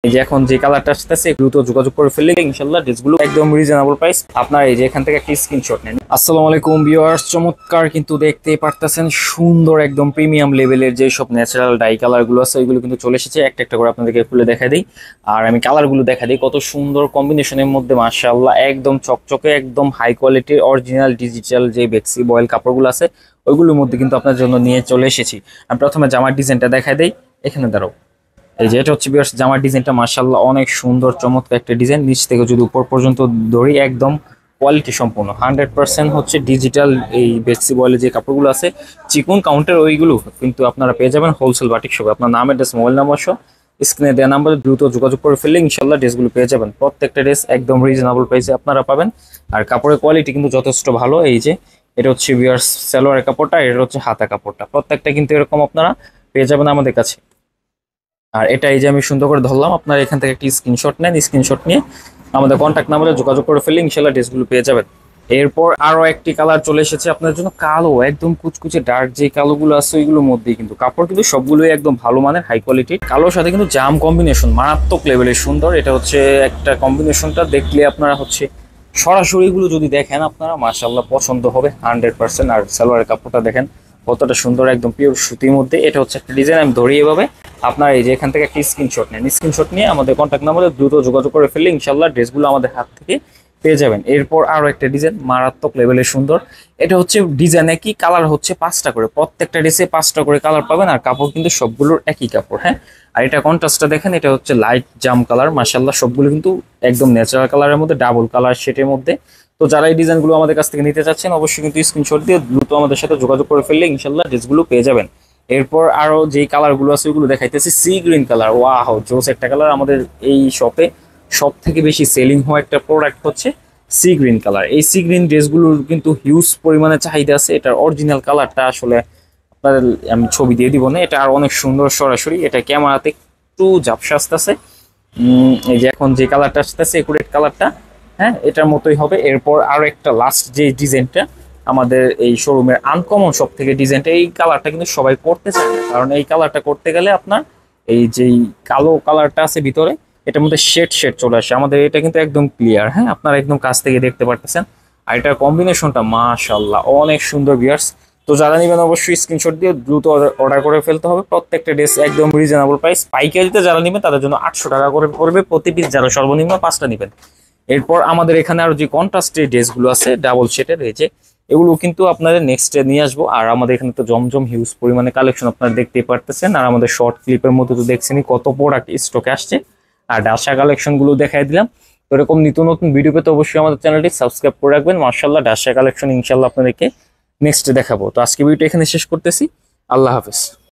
এই যে এখন যে কালারটা আসতেছে দ্রুত যোগাযোগ করে ফেললে ইনশাআল্লাহ ড্রেসগুলো একদম রিজনেবল প্রাইস। আপনারা এই যে এখান থেকে একটা স্ক্রিনশট নেন। আসসালামু আলাইকুম ভিউয়ার্স, চমৎকার কিন্তু দেখতে পারতেছেন সুন্দর একদম প্রিমিয়াম লেভেলের যে সব ন্যাচারাল ডাই কালার গুলো আছে ওইগুলো কিন্তু চলে এসেছে। একটা একটা করে আপনাদেরকে খুলে দেখা দিই আর আমি কালার গুলো দেখা দিই। কত সুন্দর কম্বিনেশনের মধ্যে মাশাআল্লাহ, একদম চকচকে একদম হাই কোয়ালিটির অরিজিনাল ডিজিটাল যে বেক্সি বয়েল কাপড়গুলো আছে ওইগুলোর মধ্যে কিন্তু আপনার জন্য নিয়ে চলে এসেছি। আমি প্রথমে জামার ডিজাইনটা দেখা দিই। এখানে দাঁড়াও, এই যে এটা হচ্ছে ভিউয়ার্স জামার ডিজাইনটা মাশাআল্লাহ অনেক সুন্দর চমৎকার একটা ডিজাইন। নিচ থেকে যদি উপর পর্যন্ত ধরি একদম কোয়ালিটি সম্পূর্ণ 100% হচ্ছে ডিজিটাল এই বেক্সি বয়েলের যে কাপড়গুলো আছে চিকন কাউন্টার ওইগুলো কিন্তু আপনারা পেয়ে যাবেন হোলসেল বাটিক শপে। আপনার নাম অ্যাড্রেস মোবাইল নাম্বার সহ স্ক্রিনে দেওয়া নাম্বারে দ্রুত যোগাযোগ করে ফেললে ইনশাআল্লাহ ড্রেসগুলো পেয়ে যাবেন। প্রত্যেকটা ড্রেস একদম রিজনেবল প্রাইসে আপনারা পাবেন আর কাপড়ের কোয়ালিটি কিন্তু যথেষ্ট ভালো। এই যে এটা হচ্ছে ভিউয়ার্স সালোয়ারের কাপড়টা, এটা হচ্ছে হাতা কাপড়টা, প্রত্যেকটা কিন্তু এরকম আপনারা পেয়ে যাবেন আমাদের কাছে। আর এটা এই যে আমি সুন্দর করে ধরলাম, আপনারা এখান থেকে একটি স্ক্রিনশট নেন, স্ক্রিনশট নিয়ে আমাদের কন্ট্যাক্ট নাম্বারে যোগাযোগ করে ফেললে ইনশাআল্লাহ ড্রেসগুলো পেয়ে যাবেন। এরপর আরো একটি কালার চলে এসেছে আপনার জন্য, কালো একদম কুচকুচে ডার্ক যে কালোগুলো আছে ওইগুলোর মধ্যেই কিন্তু কাপড় কিন্তু সবগুলোই একদম ভালো মানের হাই কোয়ালিটির। কালোর সাথে কিন্তু জাম কম্বিনেশন মারাত্মক লেভেলের সুন্দর। এটা হচ্ছে একটা কম্বিনেশনটা দেখলে আপনারা হচ্ছে সরাসরি এগুলো যদি দেখেন আপনারা মাশাআল্লাহ পছন্দ হবে 100%। আর সালোয়ারের কাপড়টা দেখেন কতটা সুন্দর, একদম পিওর সুতির মধ্যে। এটা হচ্ছে একটা ডিজাইন, আমি ধরি এভাবে। আপনার এই যে এখান থেকে একটা স্ক্রিনশট নেন, স্ক্রিনশট নিয়ে আমাদের কন্ট্যাক্ট নাম্বারে দ্রুত যোগাযোগ করে ফেললে ইনশাআল্লাহ ড্রেসগুলো আমাদের হাত থেকে পেয়ে যাবেন। এরপর আরো একটা ডিজাইন মারাত্মক লেভেলের সুন্দর। এটা হচ্ছে ডিজাইন একই, কালার হচ্ছে 5টা করে, প্রত্যেকটা ড্রেসে 5টা করে কালার পাবেন আর কাপড় কিন্তু সবগুলোর একই কাপড়। হ্যাঁ, আর এটা কন্ট্রাস্টটা দেখেন, এটা হচ্ছে লাইট জাম কালার। মাশাআল্লাহ সবগুলো কিন্তু একদম ন্যাচারাল কালারের মধ্যে, ডাবল কালার শেডের মধ্যে। তো যারা এই ডিজাইনগুলো আমাদের কাছ থেকে নিতে চাচ্ছেন অবশ্যই কিন্তু স্ক্রিনশট দিয়ে দ্রুত আমাদের সাথে যোগাযোগ করে ফেললে ইনশাআল্লাহ ড্রেসগুলো পেয়ে যাবেন। এরপর আরো যে কালারগুলো আছে ওগুলো দেখাইতেছি। সি গ্রিন কালার, ওয়াও জোস একটা কালার। আমাদের এই শপে সব থেকে বেশি সেলিং হওয়া একটা প্রোডাক্ট হচ্ছে সি গ্রিন কালার। এই সি গ্রিন ড্রেসগুলোর কিন্তু হিউজ পরিমাণে চাহিদা আছে। এটার অরিজিনাল কালারটা আসলে আপনাদের আমি ছবি দিয়ে দিব না, এটা আর অনেক সুন্দর সরাসরি। এটা ক্যামেরাতে একটু ঝাপসা আসতেছে। এই যে এখন যে কালারটা আসতেছে একুরেট কালারটা, হ্যাঁ এটার মতোই হবে। এরপর আরো একটা লাস্ট যে ডিজাইনটা আমাদের এই শোরুমের আনকমন সব থেকে ডিজাইনটা, এই কালারটা কিন্তু সবাই করতে চায় না, কারণ এই কালারটা করতে গেলে আপনার এই যে কালো কালারটা আছে ভিতরে এটার মধ্যে শেড শেড চলে আসে। আমাদের এটা কিন্তু একদম ক্লিয়ার, হ্যাঁ আপনারা একদম কাছ থেকে দেখতে পারতেছেন। আর এটার কম্বিনেশনটা মাশাআল্লাহ অনেক সুন্দর ভিউয়ার্স। তো যারা নেবেন অবশ্যই স্ক্রিনশট দিয়ে দ্রুত অর্ডার করে ফেলতে হবে। প্রত্যেকটা ড্রেস একদম রিজনেবল প্রাইস। পাইকারিতে যারা নেবেন তাদের জন্য 800 টাকা করে পড়বে প্রতি পিস, যারা সর্বনিম্ন 5টা নেবেন। এরপর আমাদের এখানে আরো যে কন্ট্রাস্টের ড্রেসগুলো আছে ডাবল শেডের রয়েছে, এগুলো কিন্তু আপনাদের নেক্সট ডে নিয়ে আসবো। আর আমাদের এখানে তো জমজম হিউজ পরিমাণে কালেকশন আপনারা দেখতেই পারতেছেন। আর আমাদের শর্ট ক্লিপের মধ্যে তো দেখছেনই কত প্রোডাক্ট স্টকে আসছে। আর ডাসা কালেকশন গুলো দেখাই দিলাম। তো এরকম নিত্য নতুন ভিডিও পেতে অবশ্যই আমাদের চ্যানেলটি সাবস্ক্রাইব করে রাখবেন। মার্শাল্লাহ ডাসা কালেকশন ইনশাল্লাহ আপনাদেরকে নেক্সট দেখাবো। তো আজকে ভিডিওটা এখানে শেষ করতেছি। আল্লাহ হাফেজ।